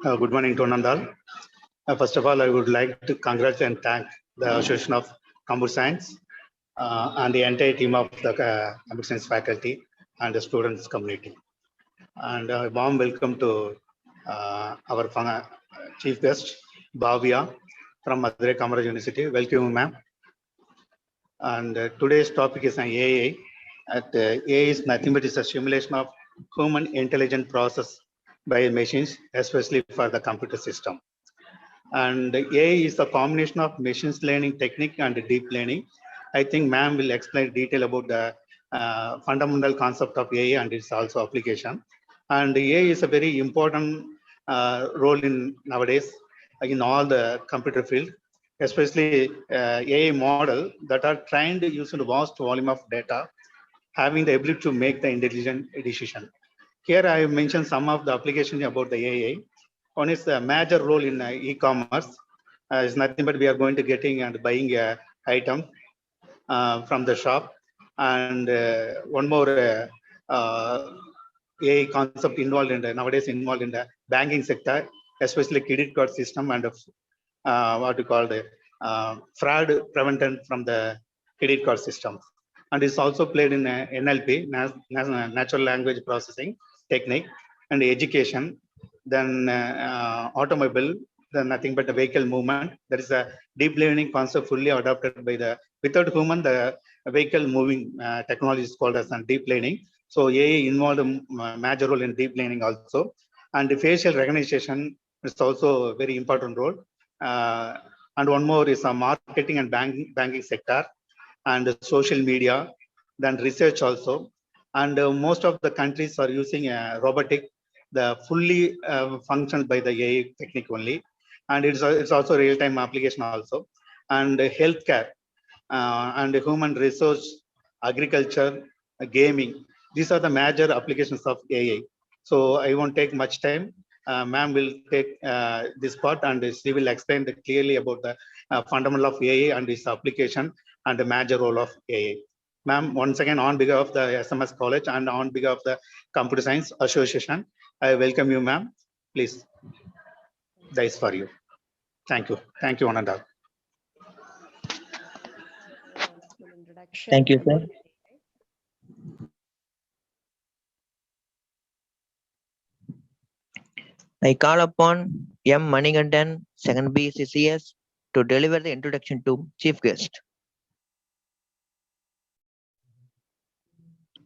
Good morning to Nandal. First of all, I would like to congratulate and thank the Association of Computer Science and the entire team of the Computer Science faculty and the students community. And a warm welcome to our chief guest, Bhavya from Madurai Kamaraj University. Welcome, ma'am. And today's topic is on AI. AI is nothing but it's a simulation of human intelligent process by machines, especially for the computer system. And AI is a combination of machine learning technique and deep learning. I think ma'am will explain detail about the fundamental concept of AI and its also application. And AI is a very important role in nowadays in all the computer field, especially AI model that are trained using a vast volume of data, having the ability to make the intelligent decision. Here I have mentioned some of the applications about the AI. One is a major role in e-commerce. It's nothing but we are going to getting and buying a item from the shop. And one more AI concept involved in nowadays involved in the banking sector, especially credit card system and what we call the fraud prevention from the credit card system. And it's also played in NLP, natural language processing technique, and education. Then automobile, then nothing but the vehicle movement. That is a deep learning concept fully adopted by the without human the vehicle moving technology is called as deep learning. So AI involved a major role in deep learning also, and the facial recognition is also a very important role. And one more is a marketing and banking sector, and social media, then research also. And most of the countries are using robotic, the fully functioned by the AI technique only. And it's also real-time application also. And healthcare, and human resource, agriculture, gaming. These are the major applications of AI. So I won't take much time. Ma'am will take this part and she will explain clearly about the fundamental of AI and its application and the major role of AI. Ma'am, once again, on behalf of the SMS College and on behalf of the Computer Science Association, I welcome you, ma'am. Please, that is for you. Thank you. Thank you, Ananda. Thank you, sir. I call upon M. Manigandan, 2nd B CCS, to deliver the introduction to chief guest.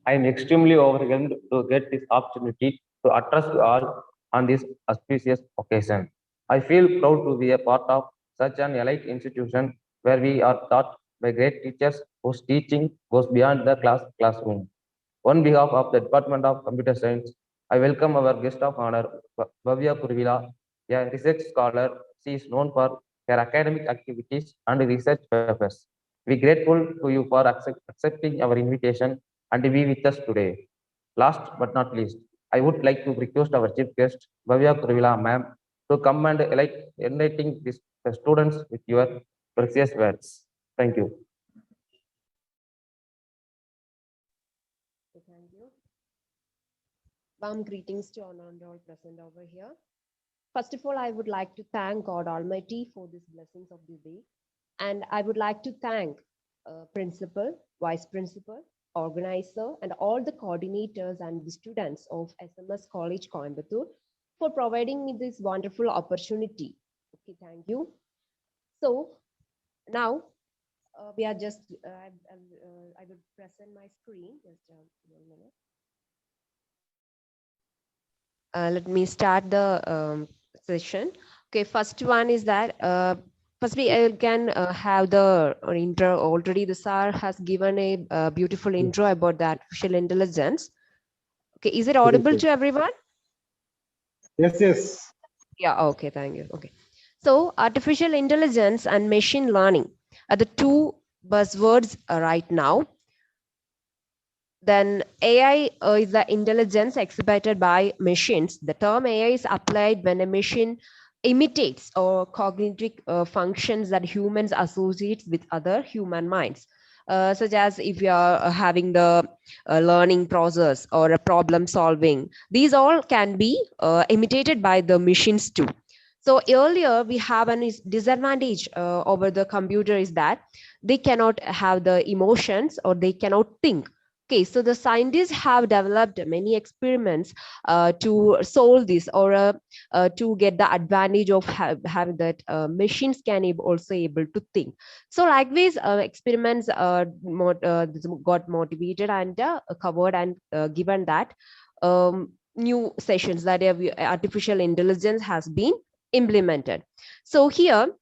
I am extremely overwhelmed to get this opportunity to address you all on this auspicious occasion. I feel proud to be a part of such an elite institution where we are taught by great teachers whose teaching goes beyond the classroom. On behalf of the Department of Computer Science, I welcome our guest of honor, Bhavya Kurvila, a research scholar. She is known for her academic activities and research papers. We are grateful to you for accepting our invitation and be with us today. Last but not least, I would like to request our chief guest, Bhavya Kurvila ma'am, to come and enlightening the students with your precious words. Thank you. Thank you. Warm greetings to all present over here. First of all, I would like to thank God Almighty for these blessings of this day. And I would like to thank principal, vice principal, organizer, and all the coordinators and the students of SMS College Coimbatore for providing me this wonderful opportunity. Okay, thank you. So now we are just, I will present my screen. Just 1 minute. Let me start the session. Okay, first one is that first we can have the intro already. The sir has given a beautiful intro about the artificial intelligence. Okay, is it audible to everyone? Yes. Yeah, okay, thank you. Okay, so artificial intelligence and machine learning are the two buzzwords right now. Then AI is the intelligence exhibited by machines. The term AI is applied when a machine imitates or cognitive functions that humans associate with other human minds. such as if you are having the learning process or a problem solving. These all can be imitated by the machines too. So earlier we have a disadvantage over the computer is that they cannot have the emotions or they cannot think. Okay, so the scientists have developed many experiments to solve this or to get the advantage of having that machines can also able to think. So likewise, experiments got motivated and covered and given that new sessions that artificial intelligence has been implemented. So here,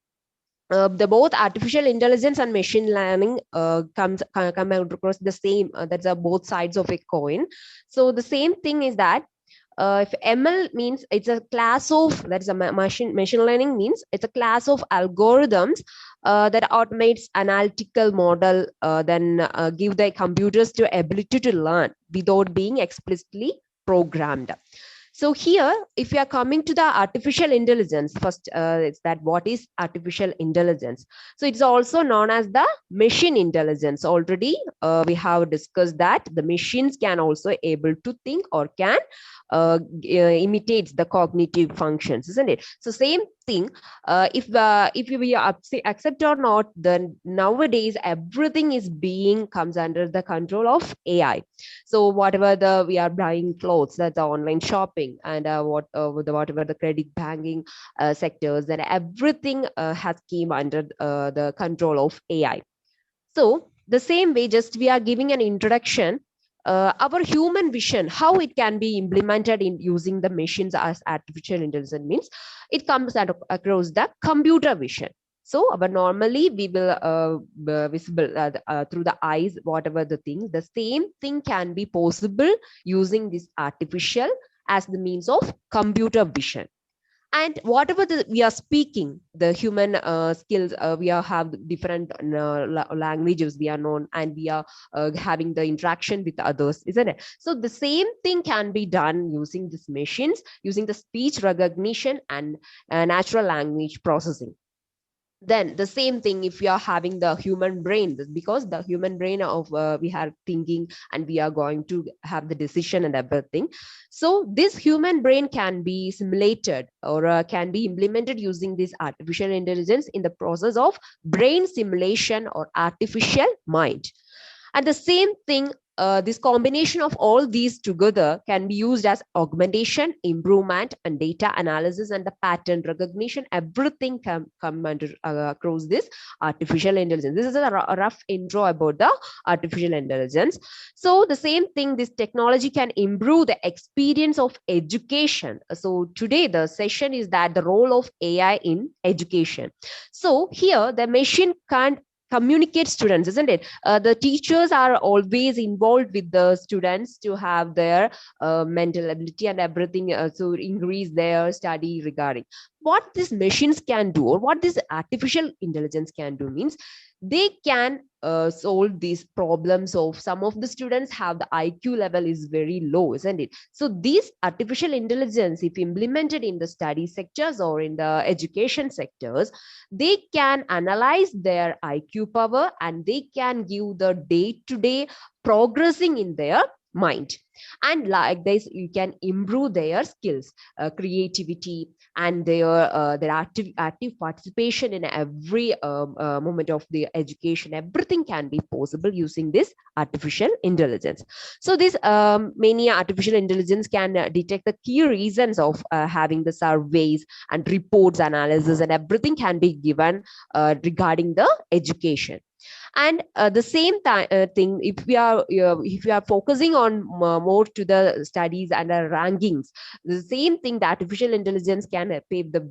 the both artificial intelligence and machine learning come across the same. That's both sides of a coin. So the same thing is that if ML means it's a class of, that's a machine learning means it's a class of algorithms that automates analytical model, then give the computers the ability to learn without being explicitly programmed. So here, if you are coming to the artificial intelligence, first it's that what is artificial intelligence? So it's also known as the machine intelligence. Already we have discussed that the machines can also able to think or can imitate the cognitive functions, isn't it? So same thing, if we accept or not, then nowadays everything is comes under the control of AI. So whatever we are buying clothes, that's online shopping, and whatever the credit banking sectors, then everything has came under the control of AI. So the same way, just we are giving an introduction. Our human vision, how it can be implemented in using the machines as artificial intelligence means it comes across the computer vision. So, but normally we will visible through the eyes, whatever the thing, the same thing can be possible using this artificial as the means of computer vision. And whatever we are speaking, the human skills, we have different languages we are known, and we are having the interaction with others, isn't it? So the same thing can be done using these machines, using the speech recognition and natural language processing. Then the same thing if we are having the human brain, because the human brain of we are thinking and we are going to have the decision and everything. So this human brain can be simulated or can be implemented using this artificial intelligence in the process of brain simulation or artificial mind. And the same thing, this combination of all these together can be used as augmentation, improvement, and data analysis and the pattern recognition. Everything can come under across this artificial intelligence. This is a rough intro about the artificial intelligence. So the same thing, this technology can improve the experience of education. So today the session is that the role of AI in education. So here the machine can't communicate students, isn't it? The teachers are always involved with the students to have their mental ability and everything, to increase their study regarding. What these machines can do, or what this artificial intelligence can do means they can solve these problems of some of the students have the IQ level is very low, isn't it? So this artificial intelligence, if implemented in the study sectors or in the education sectors, they can analyze their IQ power and they can give the day-to-day progressing in their mind. And like this, you can improve their skills, creativity, and their active participation in every moment of the education. Everything can be possible using this artificial intelligence. So this many artificial intelligence can detect the key reasons of having the surveys and reports analysis, and everything can be given regarding the education. And the same thing, if we are focusing on more to the studies and the rankings, the same thing, the artificial intelligence can pave the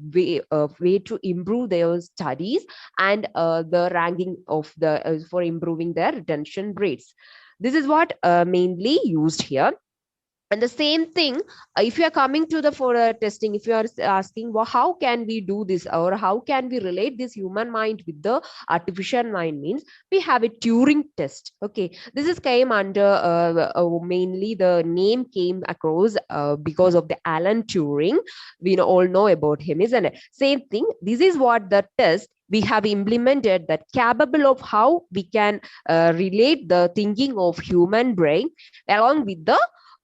way to improve their studies and the ranking of the for improving their retention rates. This is what mainly used here. And the same thing, if you are coming to the for testing, if you are asking, well, how can we do this, or how can we relate this human mind with the artificial mind, means we have a Turing test. Okay, this is came under mainly the name came across because of the Alan Turing. We all know about him, isn't it? Same thing. This is what the test we have implemented, that capable of how we can relate the thinking of human brain along with the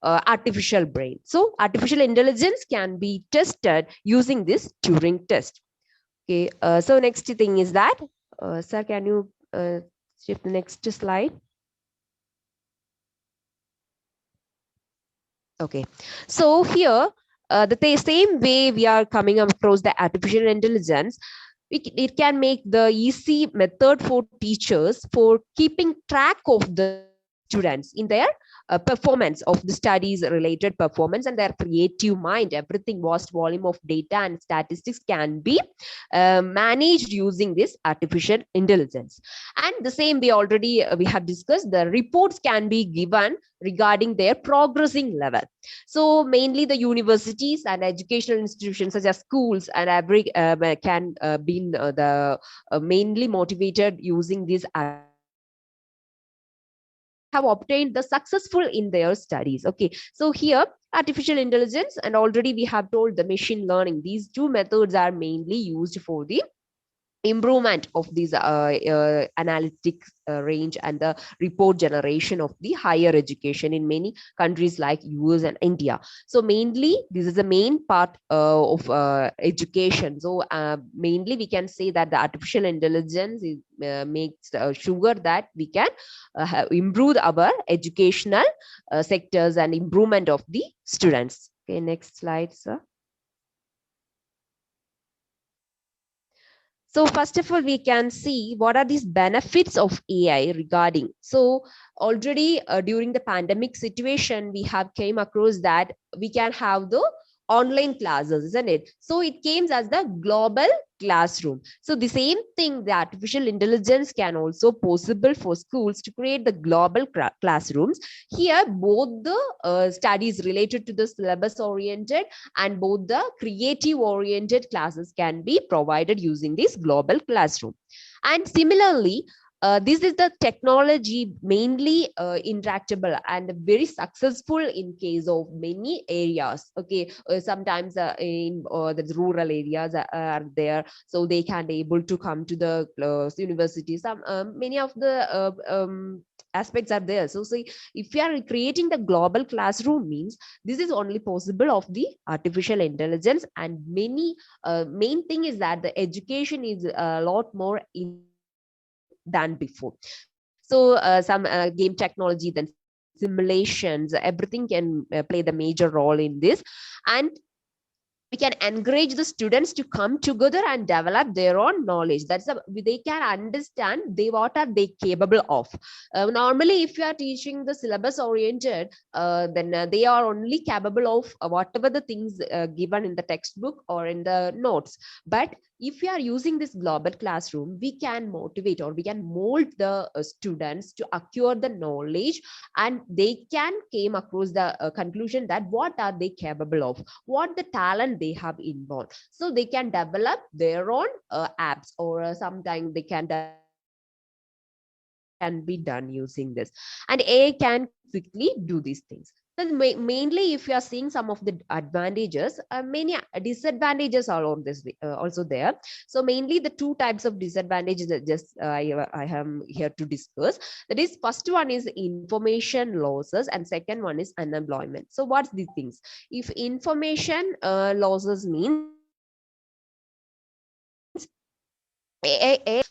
artificial brain. So artificial intelligence can be tested using this Turing test. Okay, so next thing is that, sir, can you shift the next slide? Okay, so here, the same way we are coming across the artificial intelligence, it can make the easy method for teachers for keeping track of the students in their performance of the studies related performance and their creative mind. Everything, vast volume of data and statistics can be managed using this artificial intelligence. And the same way already we have discussed, the reports can be given regarding their progressing level. So mainly the universities and educational institutions such as schools and every can be the mainly motivated using this have obtained the successful in their studies. Okay, so here artificial intelligence and already we have told the machine learning, these two methods are mainly used for the improvement of these analytics range and the report generation of the higher education in many countries like US and India. So mainly this is the main part of education. So mainly we can say that the artificial intelligence is, makes sure that we can improve our educational sectors and improvement of the students. Okay, next slide, sir. So first of all, we can see what are these benefits of AI regarding. So already during the pandemic situation, we have came across that we can have the online classes, isn't it? So it came as the global classroom. So the same thing, the artificial intelligence can also possible for schools to create the global classrooms. Here, both the studies related to the syllabus oriented and both the creative oriented classes can be provided using this global classroom. And similarly, this is the technology mainly interactable and very successful in case of many areas. Okay, sometimes in the rural areas are there, so they can able to come to the university. Some many of the aspects are there. So see, if we are creating the global classroom, means this is only possible of the artificial intelligence. And many main thing is that the education is a lot more than before. So some game technology, then simulations, everything can play the major role in this. And we can encourage the students to come together and develop their own knowledge. They can understand what are they capable of. Normally, if you are teaching the syllabus oriented, then they are only capable of whatever the things given in the textbook or in the notes. But if we are using this global classroom, we can motivate or we can mold the students to acquire the knowledge, and they can came across the conclusion that what are they capable of, what the talent they have inborn. So they can develop their own apps, or sometimes they can be done using this, and AI can quickly do these things. Then mainly, if you are seeing some of the advantages, many disadvantages are on this also there. So mainly the two types of disadvantages that just I am here to discuss. That is, first one is information losses, and second one is unemployment. So what's the things? If information losses means AI.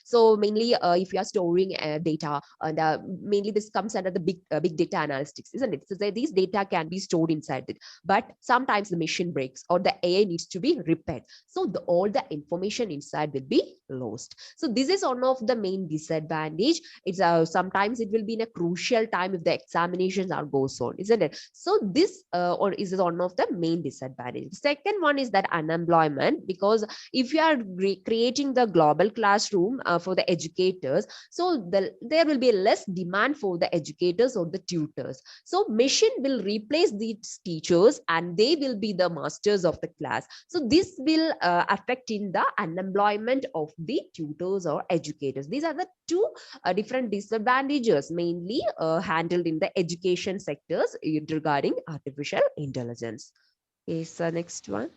So mainly, if you are storing data, and mainly this comes under the big data analytics, isn't it? So these data can be stored inside it, but sometimes the machine breaks or the AI needs to be repaired. So all the information inside will be lost. So this is one of the main disadvantage. It's sometimes it will be in a crucial time if the examinations are goes on, isn't it? So this or is one of the main disadvantages. Second one is that unemployment, because if you are creating the global classroom, for the educators. So there will be less demand for the educators or the tutors. So machine will replace these teachers and they will be the masters of the class. So this will affect in the unemployment of the tutors or educators. These are the two different disadvantages mainly handled in the education sectors regarding artificial intelligence. Okay, so next one.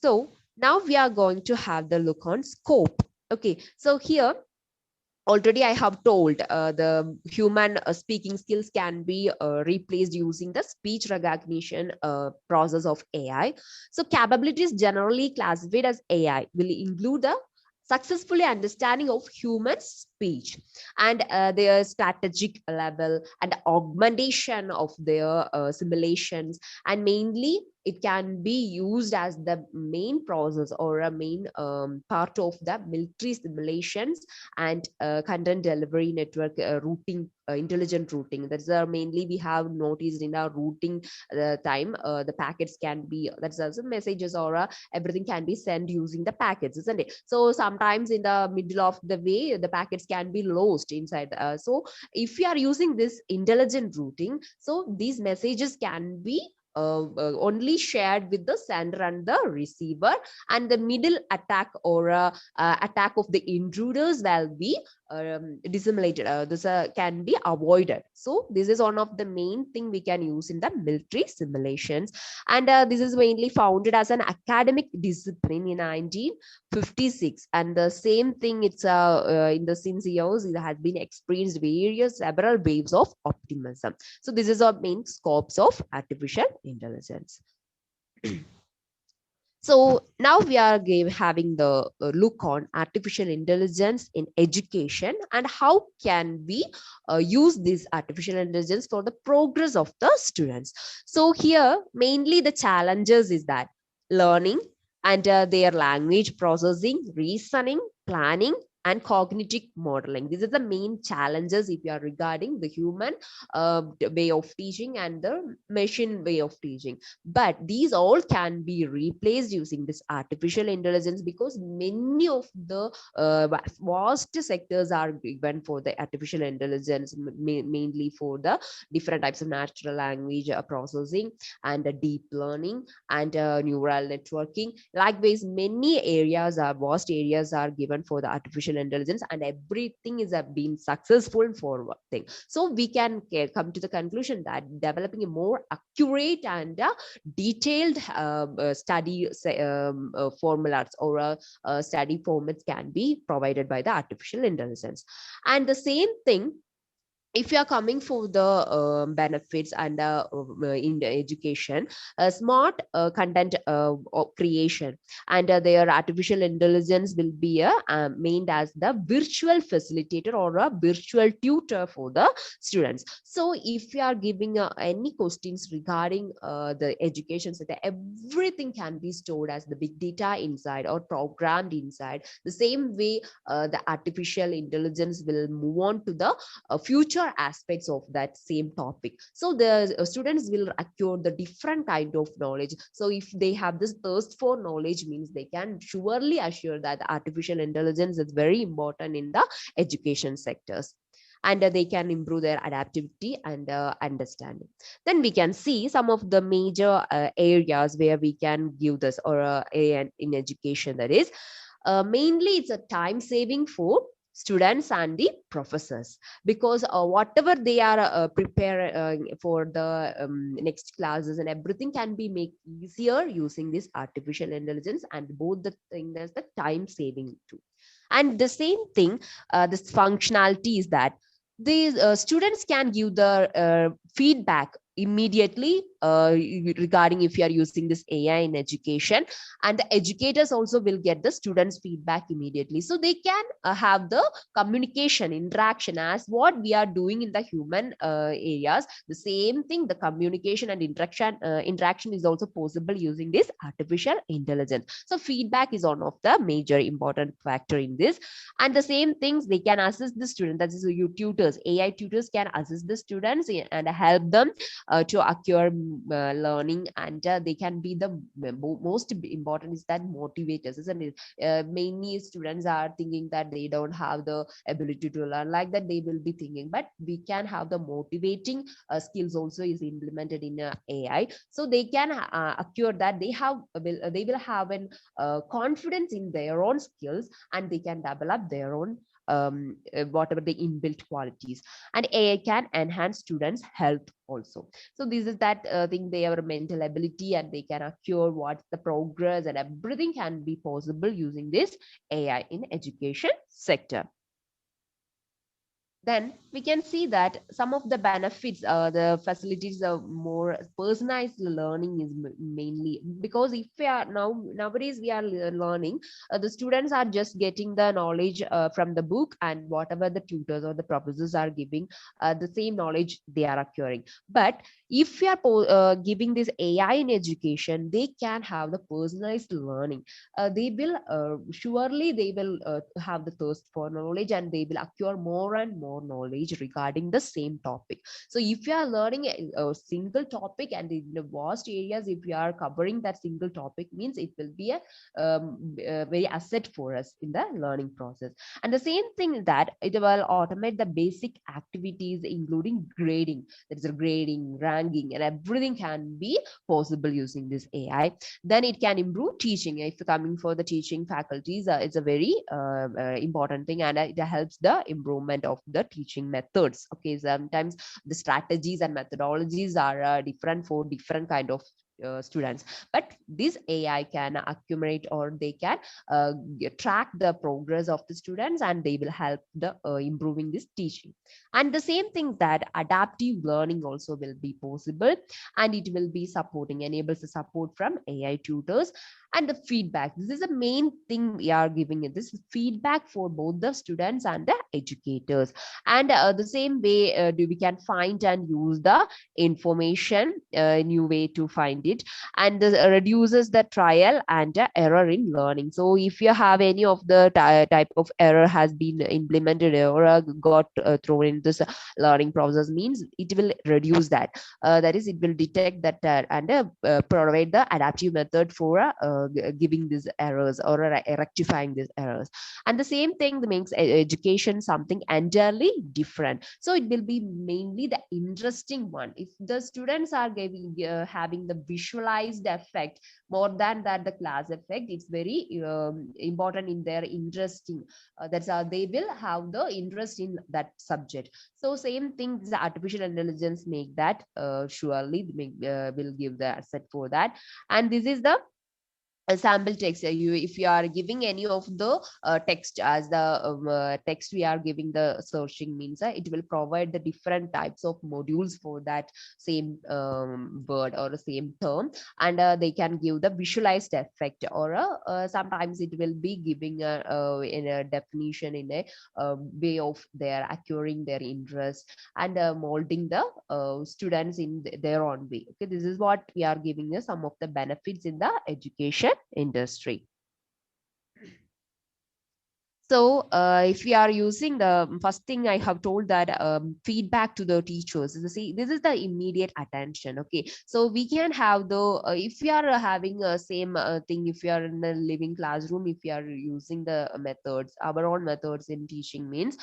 So now we are going to have the look on scope. Okay, so here already I have told the human speaking skills can be replaced using the speech recognition process of AI. So capabilities generally classified as AI will include the successfully understanding of human speech and their strategic level and augmentation of their simulations, and mainly it can be used as the main process or a main part of the military simulations and content delivery network routing, intelligent routing. That's mainly we have noticed in our routing time, the packets can be, that's also messages or everything can be sent using the packets, isn't it? So sometimes in the middle of the way, the packets can be lost inside. So if you are using this intelligent routing, so these messages can be only shared with the sender and the receiver, and the middle attack or attack of the intruders will be disseminated. This can be avoided. So this is one of the main thing we can use in the military simulations, and this is mainly founded as an academic discipline in 1956, and the same thing it's in the since years it has been experienced various several waves of optimism. So this is our main scopes of artificial intelligence. So now we are having the look on artificial intelligence in education and how can we use this artificial intelligence for the progress of the students. So here mainly the challenges is that learning and their language processing, reasoning, planning, and cognitive modeling. These are the main challenges if you are regarding the human way of teaching and the machine way of teaching. But these all can be replaced using this artificial intelligence, because many of the vast sectors are given for the artificial intelligence, mainly for the different types of natural language processing and deep learning and neural networking. Likewise, many areas are vast areas are given for the artificial intelligence, and everything is been successful for one thing. So we can come to the conclusion that developing a more accurate and detailed study formulas or study formats can be provided by the artificial intelligence. And the same thing, if you are coming for the benefits and in the education, smart content creation and their artificial intelligence will be named as the virtual facilitator or a virtual tutor for the students. So if you are giving any questions regarding the education sector, everything can be stored as the big data inside or programmed inside. The same way the artificial intelligence will move on to the future aspects of that same topic. So the students will acquire the different kind of knowledge. So if they have this thirst for knowledge, means they can surely assure that artificial intelligence is very important in the education sectors, and they can improve their adaptivity and understanding. Then we can see some of the major areas where we can give this or in education, that is mainly it's a time saving for students and the professors, because whatever they are preparing for the next classes and everything can be made easier using this artificial intelligence, and both the thing as the time saving too. And the same thing, this functionality is that these students can give the feedback immediately regarding if you are using this AI in education, and the educators also will get the students feedback immediately, so they can have the communication interaction as what we are doing in the human areas. The same thing, the communication and interaction is also possible using this artificial intelligence. So feedback is one of the major important factor in this. And the same things, they can assist the student, that is your tutors, AI tutors can assist the students and help them to acquire learning, and they can be the most important is that motivators, isn't it? Many students are thinking that they don't have the ability to learn, like that they will be thinking, but we can have the motivating skills also is implemented in AI, so they can acquire that they will have an confidence in their own skills, and they can develop their own whatever the inbuilt qualities. And AI can enhance students health also. So this is that thing, their mental ability, and they can acquire what's the progress, and everything can be possible using this AI in education sector. Then we can see that some of the benefits, the facilities of more personalized learning is mainly because if we are nowadays we are learning, the students are just getting the knowledge from the book, and whatever the tutors or the professors are giving, the same knowledge they are acquiring. But if we are giving this AI in education, they can have the personalized learning. They will surely they will have the thirst for knowledge, and they will acquire more and more knowledge regarding the same topic. So if you are learning a single topic, and in the vast areas, if you are covering that single topic, means it will be a very asset for us in the learning process. And the same thing is that it will automate the basic activities, including grading. There is a grading, ranking, and everything can be possible using this AI. Then it can improve teaching. If coming for the teaching faculties, it's a very important thing, and it helps the improvement of the teaching methods. Okay, sometimes the strategies and methodologies are different for different kind of students, but this AI can accumulate, or they can track the progress of the students, and they will help the improving this teaching. And the same thing that adaptive learning also will be possible, and it will be supporting, enables the support from AI tutors. And the feedback, this is the main thing we are giving it, this feedback for both the students and the educators. And the same way we can find and use the information, new way to find it, and this reduces the trial and error in learning. So if you have any of the type of error has been implemented or got thrown in this learning process, means it will reduce that. That is, it will detect that and provide the adaptive method for giving these errors or rectifying these errors. And the same thing that makes education something entirely different. So it will be mainly the interesting one. If the students are giving having the visualized effect more than that the class effect, it's very important in their interesting. That's how they will have the interest in that subject. So same thing, the artificial intelligence make that surely will give the asset for that. And this is the a sample text. If you are giving any of the text as the text we are giving, the searching means it will provide the different types of modules for that same word or the same term, and they can give the visualized effect, or sometimes it will be giving in a definition in a way of their acquiring their interest, and molding the students in their own way. Okay, this is what we are giving you some of the benefits in the education industry. So if we are using the first thing I have told that feedback to the teachers, see, this is the immediate attention. Okay, so we can have the if we are having a same thing, if we are in the living classroom, if we are using the methods, our own methods in teaching, means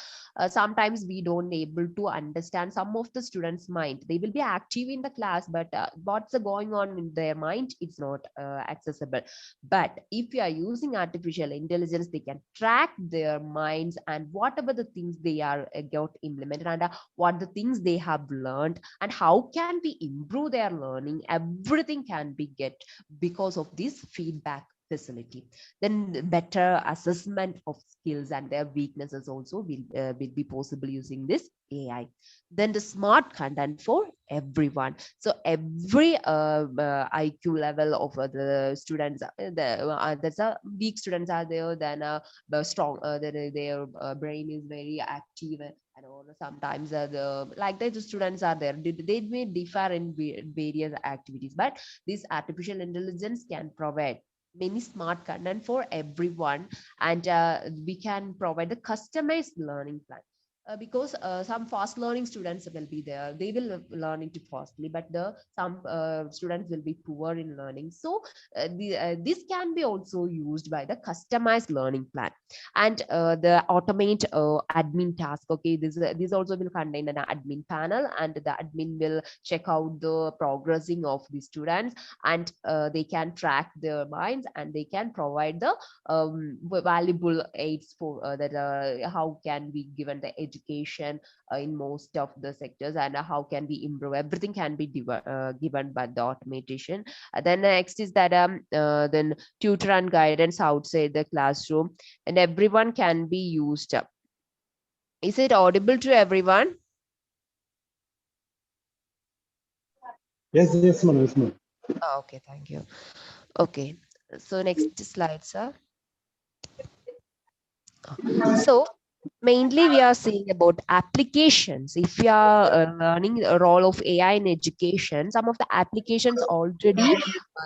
sometimes we don't able to understand some of the students' mind. They will be active in the class, but what's going on in their mind, it's not accessible. But if you are using artificial intelligence, they can track their minds and whatever the things they are got implemented, and what the things they have learned, and how can we improve their learning, everything can be get because of this feedback facility. Then better assessment of skills and their weaknesses also will be possible using this AI. Then the smart content for everyone. So every IQ level of the students, there's a weak students are there, then the strong, their brain is very active, and or sometimes the students are there. They may differ in various activities, but this artificial intelligence can provide many smart content for everyone, and we can provide the customized learning plan. because some fast learning students will be there, they will learn it fastly, but the some students will be poor in learning. So this can be also used by the customized learning plan and the automate admin task. Okay, this also will contain an admin panel, and the admin will check out the progressing of the students, and they can track their minds, and they can provide the valuable aids for that how can be given the education in most of the sectors, and how can we improve. Everything can be given by the automation. Then next is that then tutor and guidance outside the classroom, and everyone can be used. Is it audible to everyone? Yes, yes, ma'am. Yes, ma'am. Okay, thank you. Okay, so next slide, sir. So mainly we are seeing about applications. If you are learning the role of AI in education, some of the applications already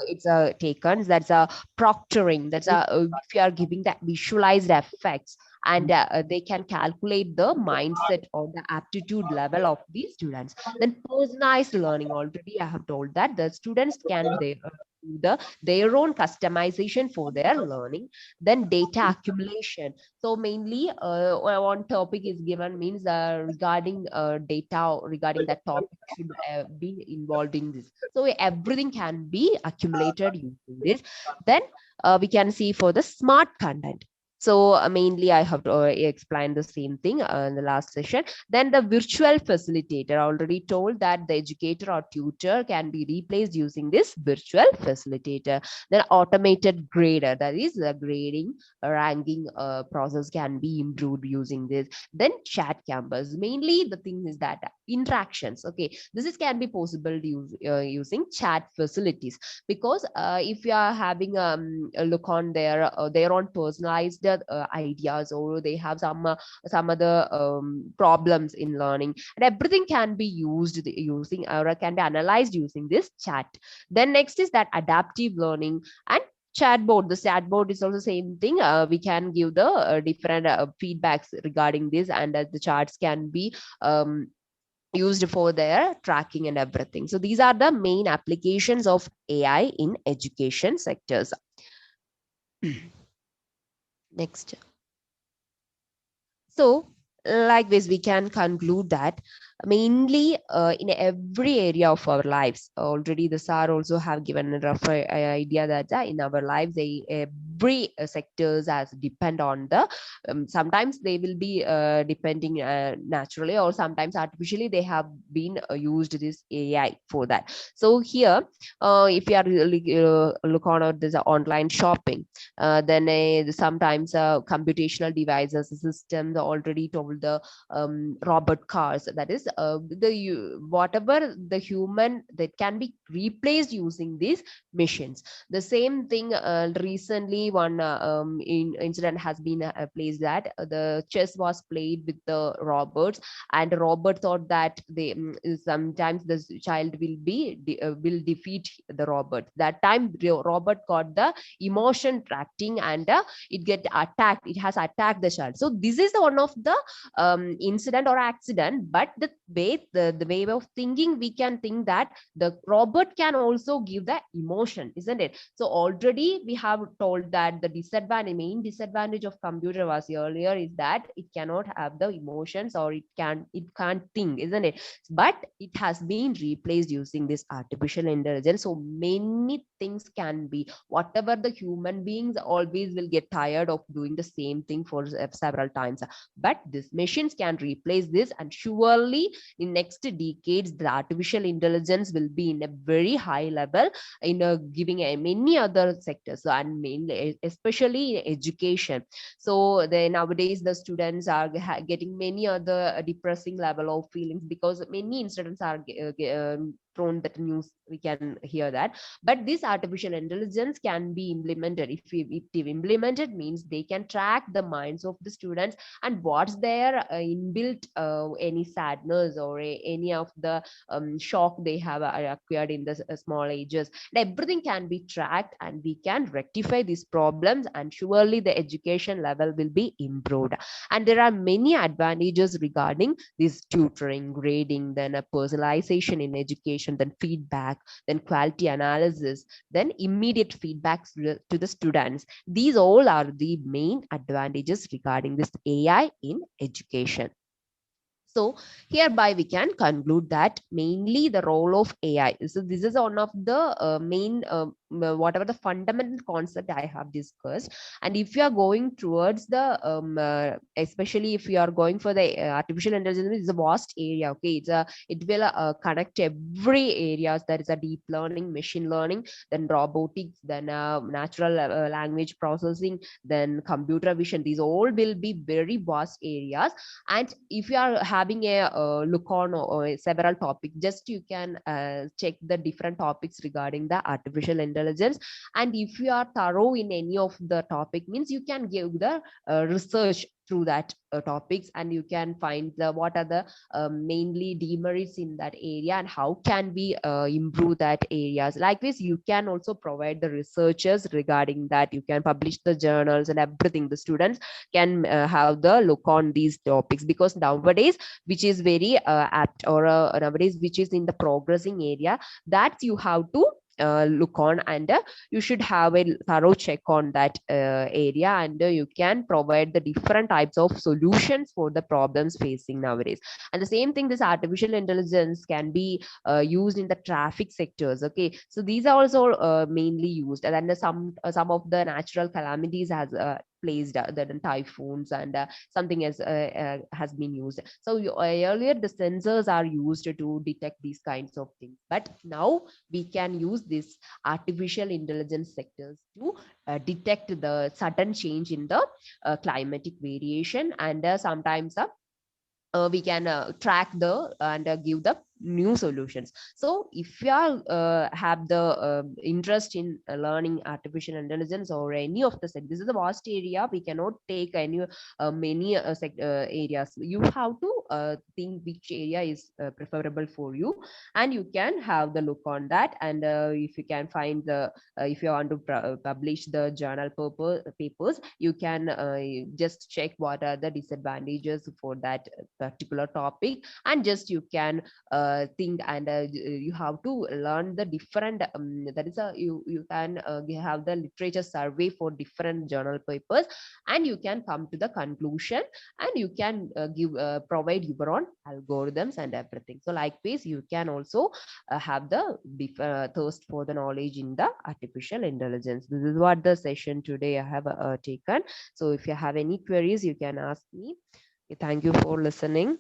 it's taken. That's a proctoring. That's a if you are giving that visualized effects, and they can calculate the mindset or the aptitude level of the students. Then personalized learning, already I have told that the students can do their own customization for their learning. Then data accumulation. So mainly one topic is given, means regarding data regarding that topic should be involved in this. So everything can be accumulated using this. Then we can see for the smart content. So mainly I have explained the same thing in the last session. Then the virtual facilitator, already told that the educator or tutor can be replaced using this virtual facilitator. Then automated grader, that is the grading ranking process can be improved using this. Then chat campus, mainly the thing is that interactions. Okay, this is can be possible using chat facilities, because if you are having a look on their own personalized ideas, or they have some other problems in learning, and everything can be used using or can be analyzed using this chat. Then next is that adaptive learning and chatbot. The chatbot is also same thing. We can give the different feedbacks regarding this, and the charts can be used for their tracking and everything. So these are the main applications of AI in education sectors. Next. So like this, we can conclude that mainly in every area of our lives, already the SAR also have given a rough idea that in our lives, every sectors as depend on the sometimes they will be depending naturally, or sometimes artificially they have been used this AI for that. So here if you are really look on this online shopping, then sometimes computational devices systems already told the robot cars, that is whatever the human that can be replaced using these machines. The same thing recently one incident has been placed that the chess was played with the robots, and the robot thought that they sometimes the child will defeat the robot. That time the robot got the emotion tracking, and it has attacked the child. So this is one of the incident or accident, but the way of thinking, we can think that the robot can also give the emotion, isn't it? So already we have told that the main disadvantage of computer was earlier is that it cannot have the emotions, or it can't think, isn't it? But it has been replaced using this artificial intelligence. So many things can be, whatever the human beings always will get tired of doing the same thing for several times, but these machines can replace this, and surely in next decades the artificial intelligence will be in a very high level in giving many other sectors, so, and mainly especially in education. So then nowadays the students are getting many other depressing level of feelings, because many incidents are thrown that news, we can hear that. But this artificial intelligence can be implemented. If implemented, means they can track the minds of the students, and what's their inbuilt any sadness tremors or any of the shock they have acquired in the small ages. And everything can be tracked and we can rectify these problems, and surely the education level will be improved. And there are many advantages regarding this tutoring, grading, then a personalization in education, then feedback, then quality analysis, then immediate feedbacks to the students. These all are the main advantages regarding this AI in education. So hereby we can conclude that mainly the role of AI. So this is one of the main whatever the fundamental concept I have discussed. And if you are going towards the especially if you are going for the artificial intelligence, it's a vast area. Okay, it will connect every areas. There is a deep learning, machine learning, then robotics, then natural language processing, then computer vision. These all will be very vast areas. And if you are having a look on or several topics, just you can check the different topics regarding the artificial intelligence. And if you are thorough in any of the topic, means you can give the research through that topics, and you can find the what are the mainly demerits in that area and how can we improve that areas. Likewise, you can also provide the researchers regarding that. You can publish the journals and everything. The students can have the look on these topics, because nowadays which is very apt, or nowadays which is in the progressing area, that you have to look on, and you should have a thorough check on that area, and you can provide the different types of solutions for the problems facing nowadays. And the same thing, this artificial intelligence can be used in the traffic sectors. Okay, so these are also mainly used. And then some of the natural calamities has placed the typhoons, and something has been used. So earlier the sensors are used to detect these kinds of things, but now we can use this artificial intelligence sectors to detect the sudden change in the climatic variation, and sometimes we can track the and give the new solutions. So if you are have the interest in learning artificial intelligence or any of the this is a vast area. We cannot take any many areas. You have to think which area is preferable for you, and you can have the look on that. And if you can find the if you want to publish the journal papers, you can just check what are the disadvantages for that particular topic, and just you can think, and you have to learn the different that is you can have the literature survey for different journal papers, and you can come to the conclusion, and you can provide your own algorithms and everything. So likewise, you can also have the thirst for the knowledge in the artificial intelligence. This is what the session today I have taken. So if you have any queries, you can ask me. Thank you for listening.